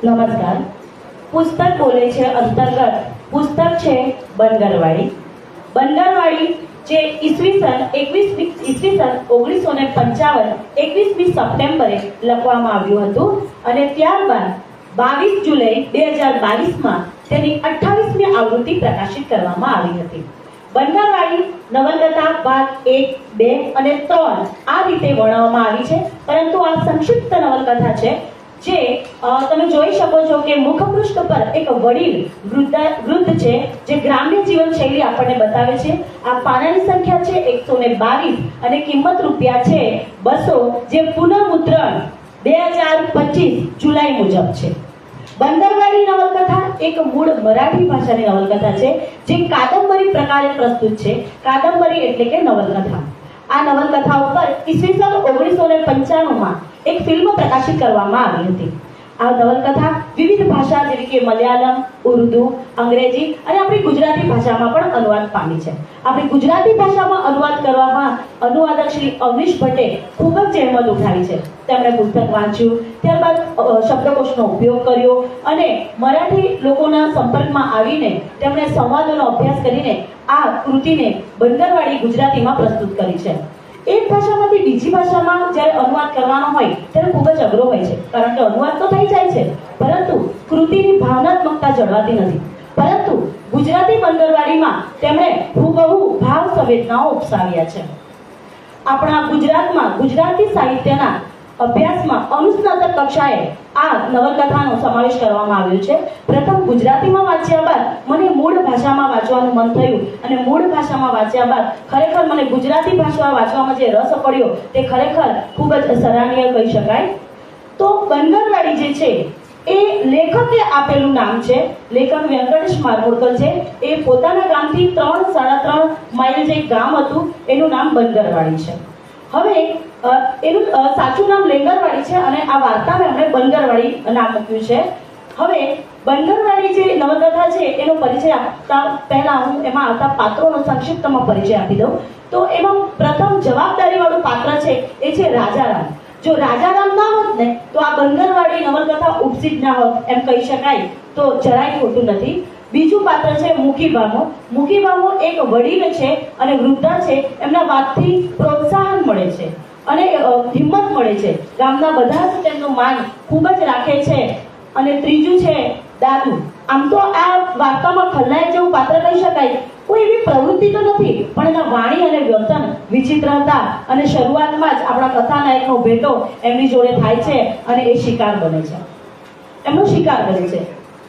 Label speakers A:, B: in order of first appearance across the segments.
A: નમસ્કાર. પુસ્તક બોલે છે અંતર્ગત પુસ્તક છે બંદરવાડી. બંદરવાડી જે ઈસવીસન 1955 21મી સપ્ટેમ્બરે લખવામાં આવ્યું હતું અને ત્યારબાદ 22 જુલાઈ 2022માં તેની 28મી આવૃત્તિ પ્રકાશિત કરવામાં આવી હતી. બંદરવાડી નવલકથા ભાગ 1, 2 અને 3 આ રીતે વર્ણવવામાં આવી છે, પરંતુ આ સંક્ષિપ્ત નવલકથા છે જે તમે જોઈ શકો છો કે મુખપૃષ્ઠ પર એક વડીલ વૃદ્ધ છે જે ગ્રામ્ય જીવન શૈલી આપણને બતાવે છે. આ પાનાની સંખ્યા છે 122 અને કિંમત રૂપિયા છે 200, જે પુનઃમુદ્રણ 2025 જુલાઈ મુજબ છે. બંદરવાડી નવલકથા એક મૂળ મરાઠી ભાષાની નવલકથા છે જે કાદંબરી પ્રકારે પ્રસ્તુત છે. કાદંબરી એટલે કે નવલકથા. આ નવલકથા ઉપર ઈસવીસન 1995માં એક ફિલ્મ પ્રકાશિત કરવામાં આવી હતી. આ નવલકથા વિવિધ ભાષા જેવી કે મલયાલમ, ઉર્દુ, અંગ્રેજી અને આપણી ગુજરાતી ભાષામાં પણ અનુવાદ પામી છે. આપણી ગુજરાતી ભાષામાં અનુવાદ કરવામાં અનુવાદક શ્રી અવનીશ ભટ્ટે ખૂબ જ જહેમત ઉઠાવી છે. તેમણે પુસ્તક વાંચ્યું, ત્યારબાદ શબ્દકોશનો ઉપયોગ કર્યો અને મરાઠી લોકોના સંપર્કમાં આવીને તેમણે સંવાદોનો અભ્યાસ કરીને આ કૃતિને બંદરવાડી ગુજરાતીમાં પ્રસ્તુત કરી છે. એક ભાષામાંથી બીજી ભાષામાં જ્યારે અનુવાદ કરવાનો હોય ત્યારે ખૂબ જ અઘરો હોય છે, કારણ કે અનુવાદ તો થઈ જાય છે પરંતુ કૃતિની ભાવનાત્મકતા જળવાતી નથી. પરંતુ ગુજરાતી બંદરવાડીમાં તેમણે હૂબહુ ભાવ સંવેદનાઓ ઉપસાવ્યા છે. આપણા ગુજરાતમાં ગુજરાતી સાહિત્યના અભ્યાસમાં અનુસ્નાતક કક્ષાએ આ નવલકથાનો સમાવેશ કરવામાં આવ્યો છે. પ્રથમ ગુજરાતીમાં વાંચ્યા બાદ મને મૂળ ભાષામાં વાંચવાનું મન થયું અને મૂળ ભાષામાં વાંચ્યા બાદ ખરેખર મને ગુજરાતી ભાષા વાંચવામાં જે રસ પડ્યો તે ખરેખર ખૂબ જ સરાહનીય કહી શકાય. તો બંદરવાડી જે છે એ લેખકે આપેલું નામ છે. લેખક વ્યંકટેશ મારમૂડકર છે. એ પોતાના ગામથી 3-3.5 માઇલ જે ગામ હતું એનું નામ બંદરવાડી છે. હવે એનું સાચું નામ લેંગરવાડી છે અને આ વાર્તાને એમણે બંદરવાડી નામ મૂક્યું છે. હવે બંદરવાડી જે નવલકથા છે એનો પરિચય આપતા પહેલા હું એમાં આવતા પાત્રોનો સંક્ષિપ્તમાં પરિચય આપી દઉં. તો એમાં પ્રથમ જવાબદારીવાળું પાત્ર છે એ છે રાજારામ. જો રાજારામ ના હોત ને તો આ બંદરવાડી નવલકથા ઉપસી જ ના હોત એમ કહી શકાય, તો જરાય ખોટું નથી. બીજું પાત્ર છે મુખીબામો. મુખીબામો એક વડીલ છે અને વૃદ્ધા છે. એમના વાતથી પ્રોત્સાહન મળે છે અને હિંમત મળે છે. ગામના બધા જ તેમનું માન ખૂબ જ રાખે છે. અને ત્રીજું છે દાદુ. આમ તો આ વાર્તામાં ખલનાયક જેવું પાત્ર કહી શકાય. કોઈ એવી પ્રવૃત્તિ તો નથી, પણ એના વાણી અને વ્યસન વિચિત્ર હતા અને શરૂઆતમાં જ આપણા કથાનાયકનો ભેટો એમની જોડે થાય છે અને એ શિકાર બને છે. એમનો શિકાર બને છે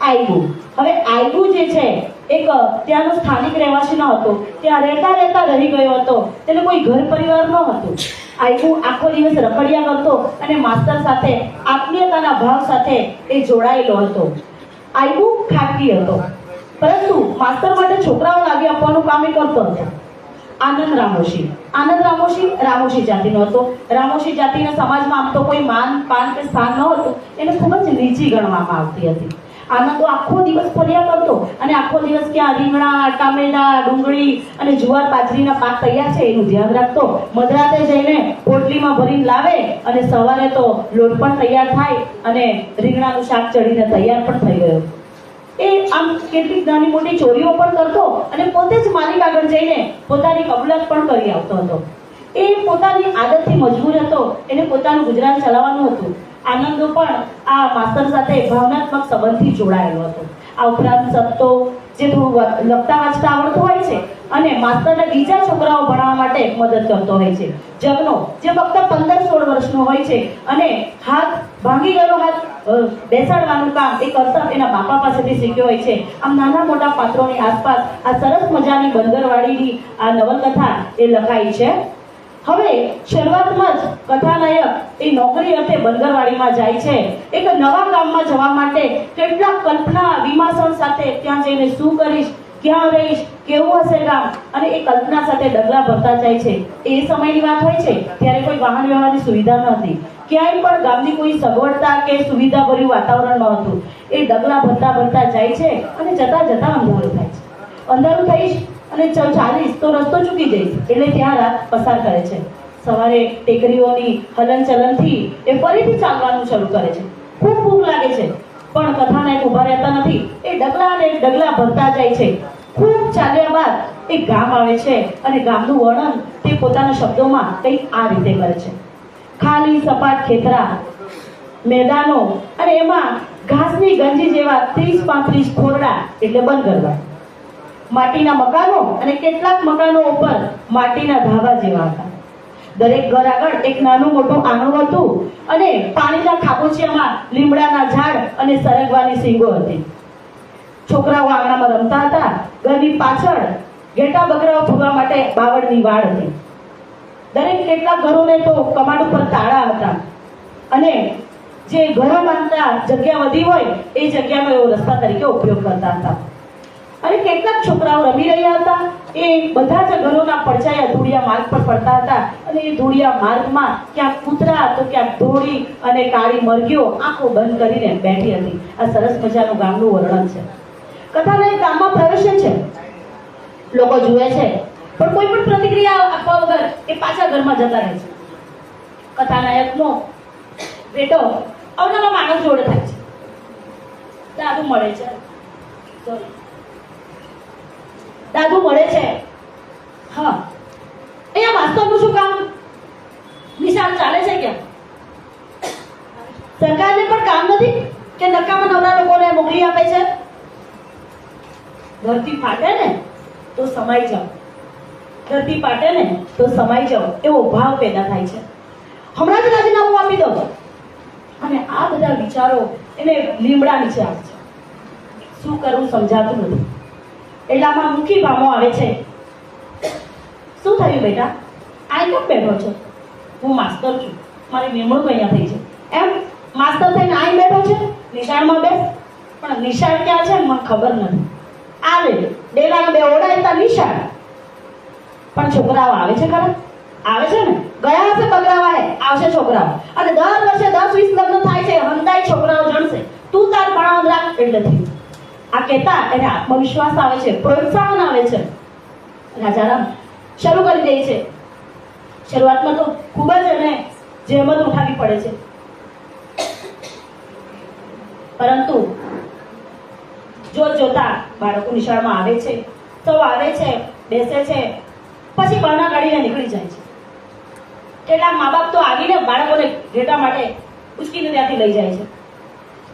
A: આયબુ. હવે આયબુ જે છે એક ત્યાંનો સ્થાનિક રહેવાસી ન હતો. ત્યાં રહેતા રહી ગયો હતો. તેને કોઈ ઘર પરિવાર ન હતું. આયબુ આખો દિવસ રખડિયા કરતો અને માસ્તર સાથે આત્મીયતાના ભાવ સાથે એ જોડાયેલો હતો. આયબુ ખાટકી હતો, પરંતુ માસ્તર માટે છોકરાઓ લાવી આપવાનું કામ એ કરતો હતો. આનંદ રામોશી જાતિનો હતો. રામોશી જાતિના સમાજમાં આમ તો કોઈ માન પાન કે સ્થાન ન હતું. એને ખૂબ જ નીચી ગણવામાં આવતી હતી. આનંદ તો આખો દિવસ ફર્યા કરતો અને આખો દિવસ ક્યાં રીંગણા, ટામેટા, ડુંગળી અને જુવાર બાજરીના પાક તૈયાર છે એનું ધ્યાન રાખતો. મધરાતે જઈને પોટલીમાં ભરીને લાવે અને સવારે તો લોટ પણ તૈયાર થાય અને રીંગણાનું શાક ચડીને તૈયાર પણ થઈ ગયો. એ આમ કેટલીક નાની મોટી ચોરીઓ પણ કરતો અને પોતે જ માલિક આગળ જઈને પોતાની કબૂલાત પણ કરી આવતો હતો. એ પોતાની આદતથી મજબૂર હતો. એને પોતાનું ગુજરાન ચલાવવાનું હતું. આનંદો પણ આ માસ્તર સાથે ભાવનાત્મક સંબંધથી જોડાયેલો હતો. આ ઉપરાંત સત્તો જે થોડું લખતા વાંચતા આવડતું હોય છે અને માસ્તરને બીજા છોકરાઓ ભણાવવા માટે મદદ કરતો હોય છે. જગનો જે ફક્ત 15-16 વર્ષનો હોય છે અને હાથ ભાંગી ગયેલો હાથ બેસાડવાનું કામ એ કરતબ એના બાપા પાસેથી શીખ્યો હોય છે. આમ નાના મોટા પાત્રોની આસપાસ આ સરસ મજાની બંદરવાડીની આ નવલકથા એ લખાઈ છે. હવે શરૂઆતમાં જ કથાનાયક એ નોકરી અર્થે બંદરવાડીમાં જાય છે. એક નવા ગામમાં જવા માટે કેટલાક કલ્પના વિમાસણ સાથે ત્યાં જઈને શું કરીશ, ક્યાં રહીશ, કેવું હશે ગામ, અને એ કલ્પના સાથે ડગલા ભરતા જાય છે. એ સમયની વાત હોય છે ત્યારે કોઈ વાહન વ્યવહારની સુવિધા ન હતી. ક્યાંય પણ ગામની કોઈ સગવડતા કે સુવિધા ભર્યું વાતાવરણ ન હતું. એ ડગલા ભરતા જાય છે અને જતા અંધારું થાય છે. અંધારું થઈશ અને ચાલીશ તો રસ્તો ચૂકી જઈશ એટલે ત્યાં રાત પસાર કરે છે. સવારે ટેકરીઓની હલનચલનથી એ ફરીથી ચાલવાનું શરૂ કરે છે. ખૂબ ભૂખ લાગે છે. પણ કથાનાયક ઊભા રહેતા નથી. એ ડગલા ને ડગલા ભરતા જાય છે. ખૂબ ચાલ્યા બાદ એક ગામ આવે છે અને ગામનું વર્ણન તે પોતાના શબ્દોમાં કંઈક આ રીતે કરે છે. ખાલી સપાટ ખેતરા, મેદાનો અને એમાં ઘાસની ગંજી જેવા 30-35 ખોરડા એટલે બંગરવા, માટીના મકાનો અને કેટલાક મકાનો ઉપર માટીના ધાબા જેવા હતા. દરેક ઘર આગળ એક નાનું મોટું આંગણું હતું અને પાણીના ખાબોચિયામાં લીમડાના ઝાડ અને સરગવાની સીંગો હતી. છોકરાઓ આંગણામાં રમતા હતા. ઘરની પાછળ ઘેટા બકરાઓ ફરવા માટે બાવળની વાડ હતી. દરેક કેટલાક ઘરોને તો કમાડ ઉપર તાળા હતા અને જે ઘરો બાંધતા જગ્યા વધી હોય એ જગ્યાનો એવો રસ્તા તરીકે ઉપયોગ કરતા હતા. અને કેટલાક છોકરાઓ રમી રહ્યા હતા. એ બધા જ ઘરોના પડછાયા ધૂળિયા માર્ગ પર પડતા હતા અને એ ધૂળિયા માર્ગમાં ક્યાંક કૂતરા તો ક્યાંક ધોળી અને કાળી મરઘીઓ આંખો બંધ કરીને બેઠી હતી. આ સરસ મજાનું ગામનું વર્ણન છે. કથાના ગામમાં પ્રવેશે છે, લોકો જુએ છે, પણ કોઈ પણ પ્રતિક્રિયા આપવા વગર એ પાછા ઘરમાં જતા રહે છે. કથાનાયકનો બેટો અવનવા માણસ જોડે થાય છે. દાદુ મળે છે, દાદુ મળે છે. હા, અહીંયા માસ્તરનું શું કામ? નિશાન ચાલે છે ક્યાં? સરકારને પણ કામ નથી કે નકામા નવરા લોકોને મોકલી આપે છે? ધરતી ફાટે ને તો સમાઈ જાઓ, ધરતી ફાટે ને તો સમાઈ જાઓ એવો ભાવ પેદા થાય છે. હમણાં જ રાજીનામું આપી દો અને આ બધા વિચારો એને લીમડા નીચે આવે છે. શું કરવું સમજાતું નથી. એટલામાં મુખી ભામો આવે છે. શું થયું બેટા? આ કેમ બેઠો છો? હું માસ્તર છું, મારી નિમણૂક અહીંયા થઈ છે. એમ માસ્તર થઈને અહીં બેઠો છે? નિશાળમાં બેસ. પણ નિશાળ ક્યાં છે મને ખબર નથી. આવે ડેલાના બે ઓરડા નિશાળ. પણ છોકરાઓ આવે છે ખરા? આવે છે ને? ગયા હશે બગડાવા હે, આવશે છોકરાઓ. અને દર વર્ષે 10-20 લગ્ન થાય છે. હંધાઈ છોકરાઓ જણશે. તું તાર ભણાવ રાખ એટલે થયું. આ કહેતા એને આત્મવિશ્વાસ આવે છે, પ્રોત્સાહન આવે છે. રાજારામ શરૂ કરી દે છે. શરૂઆતમાં તો ખૂબ જ એને જહેમત ઉઠાવવી પડે છે, પરંતુ જોતા બાળકો નિશાળમાં આવે છે, સૌ આવે છે, બેસે છે, પછી બહાના કાઢીને નીકળી જાય છે. કેટલાક મા બાપ તો આવીને બાળકોને ઘેટા માટે ઉચકીને ત્યાંથી લઈ જાય છે.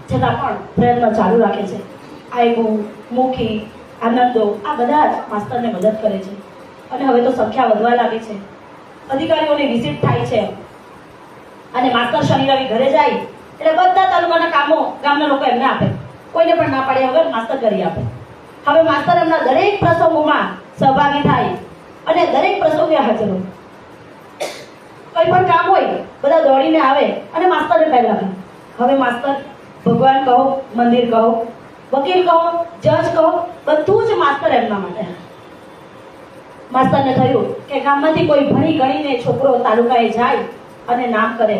A: છતાં પણ પ્રયત્ન ચાલુ રાખે છે. આયબુ, મુખી, આનંદો આ બધા જ માસ્તરને મદદ કરે છે. અને હવે તો સંખ્યા વધવા લાગી છે. અધિકારીઓની વિઝિટ થાય છે અને માસ્તર શનિ રવિ ઘરે જાય એટલે બધા તાલુકાના કામો ગામના લોકો એમને આપે. કોઈને પણ ના પાડ્યા વગર માસ્તર કરી આપે. હવે માસ્તર એમના દરેક પ્રસંગોમાં સહભાગી થાય અને દરેક પ્રસંગે હાજર હોય. કોઈ પણ કામ હોય બધા દોડીને આવે અને માસ્તરને પહેલા કહે. હવે માસ્તર ભગવાન કહો, મંદિર કહો, વકીલ કહો, જજ કહો, બધું જ માસ્તર એમના માટે. માસ્તરને થયું કે ગામમાંથી કોઈ ભણી ગણીને છોકરો તાલુકાએ જાય અને નામ કરે.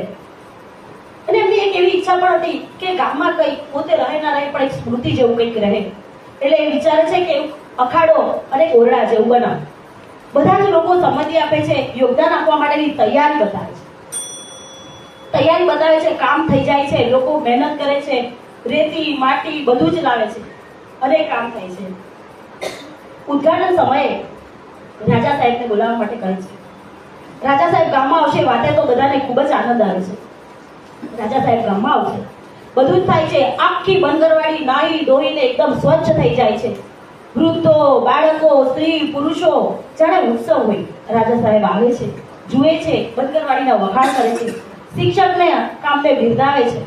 A: અને એમની એક એવી ઈચ્છા પણ હતી કે ગામમાં કંઈ પોતે રહે ના રહે પણ એક સ્મૃતિ જેવું કંઈક રહે. એટલે એ વિચારે છે કે અખાડો અને ઓરડા જેવું બનાવ. બધા જ લોકો સંમતિ આપે છે, યોગદાન આપવા માટેની તૈયારી બતાવે છે. કામ થઈ જાય છે, લોકો મહેનત કરે છે, રેતી માટી બધું જ લાવે છે અને કામ થાય છે. ઉદ્ઘાટન સમયે રાજા સાહેબને બોલાવવા માટે કહે છે. રાજા સાહેબ ગામમાં આવશે. વાતે તો બધાને ખૂબ જ આનંદ આવે છે. રાજા સાહેબ ગામમાં આવશે, બધું જ થાય છે. આખી બંદરવાડી નાહી ધોઈને એકદમ સ્વચ્છ થઈ જાય છે. વૃદ્ધો, બાળકો, સ્ત્રી, પુરુષો જાણે ઉત્સવ હોય. રાજા સાહેબ આવે છે, જુએ છે, બંદરવાડીના વખાણ કરે છે, શિક્ષકને કામને બિરદાવે છે.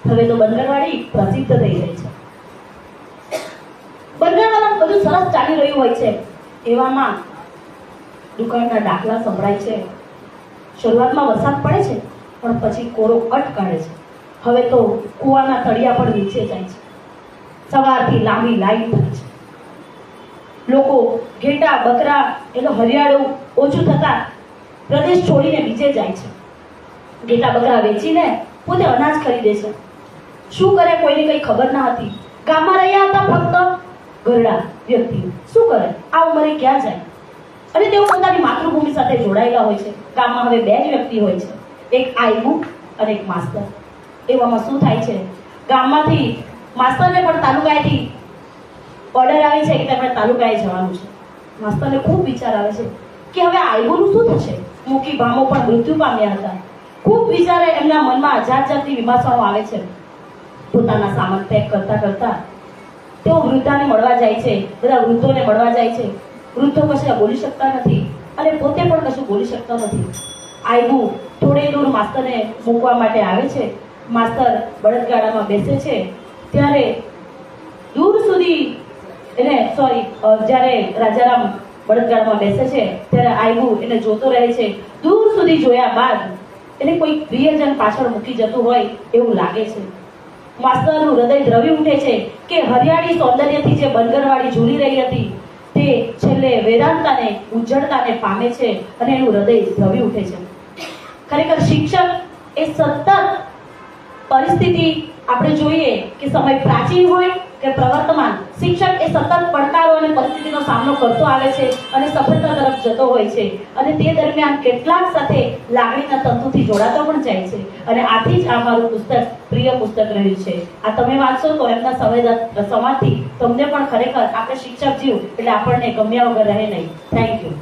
A: હવે તો બંદરવાડી પ્રસિદ્ધ થઈ રહી છે. બંદરવાળા બધું સરસ ચાલી રહ્યું હોય છે. એવામાં દુકાળના ડાકલા સંભળાય છે. શરૂઆતમાં વરસાદ પડે છે પણ પછી કોરો અટ કાઢે છે. હવે તો કુવાના તળિયા પણ નીચે જાય છે. સવારથી લાંબી લાઈન થાય છે. લોકો ઘેટા બકરા એનો હરિયાળું ઓછું થતા પ્રદેશ છોડીને બીજે જાય છે. ઘેટા બકરા વેચીને પોતે અનાજ ખરીદે છે. શું કરે કોઈને કંઈ ખબર ના હતી. ગામમાં રહ્યા હતા ફક્ત ઘરડા વ્યક્તિ. શું કરે? આ ઉંમરે ક્યાં જાય? અને તેઓ પોતાની માતૃભૂમિ સાથે જોડાયેલા હોય છે. ગામમાં હવે બે જ વ્યક્તિ હોય છે, એક આયબુ અને એક માસ્તર. એવામાં શું થાય છે, ગામમાંથી માસ્તરને પણ તાલુકાએથી ઓર્ડર આવી છે કે તેમણે તાલુકાએ જવાનું છે. માસ્તરને ખૂબ વિચાર આવે છે કે હવે આયગોનું શું થશે. મૂકી ભામો પણ મૃત્યુ પામ્યા હતા. ખૂબ વિચારે એમના મનમાં જાત જાતની વિમર્શાઓ આવે છે. પોતાના સામાન પેક કરતા કરતા તેઓ વૃદ્ધાને મળવા જાય છે, બધા વૃદ્ધોને મળવા જાય છે. વૃદ્ધો કશું બોલી શકતા નથી અને પોતે પણ કશું બોલી શકતા નથી. આયગુ થોડે દૂર માસ્તરને મૂકવા માટે આવે છે. માસ્તર બળદગાડામાં બેસે છે ત્યારે દૂર સુધી જ્યારે રાજારામ બળદગાડામાં બેસે છે ત્યારે આયગુ એને જોતો રહે છે. દૂર સુધી જોયા બાદ એને કોઈ પ્રિયજન પાછળ મૂકી જતું હોય એવું લાગે છે. માસ્તરનું હૃદય દ્રવી ઉઠે છે કે હરિયાળી સૌંદર્યથી જે બનગરવાળી ઝૂલી રહી હતી તે છેલ્લે વેદાંતાને ઉજ્જળતાને પામે છે અને એનું હૃદય દ્રવી ઉઠે છે. ખરેખર શિક્ષક એ સતત પરિસ્થિતિ આપણે જોઈએ કે સમય પ્રાચીન હોય કે પ્રવર્તમાન, શિક્ષક એ સતત પડકારો અને પરિસ્થિતિનો સામનો કરતો આવે છે અને સફળતા તરફ જતો હોય છે અને તે દરમિયાન કેટલાક સાથે લાગણીના તંતુથી જોડાતો પણ જાય છે. અને આથી જ આ મારું પુસ્તક પ્રિય પુસ્તક રહ્યું છે. આ તમે વાંચશો તો એમના સંવાદથી તમને પણ ખરેખર આપણે શિક્ષક જીવ એટલે આપણને ગમ્યા વગર રહે નહીં. Thank you.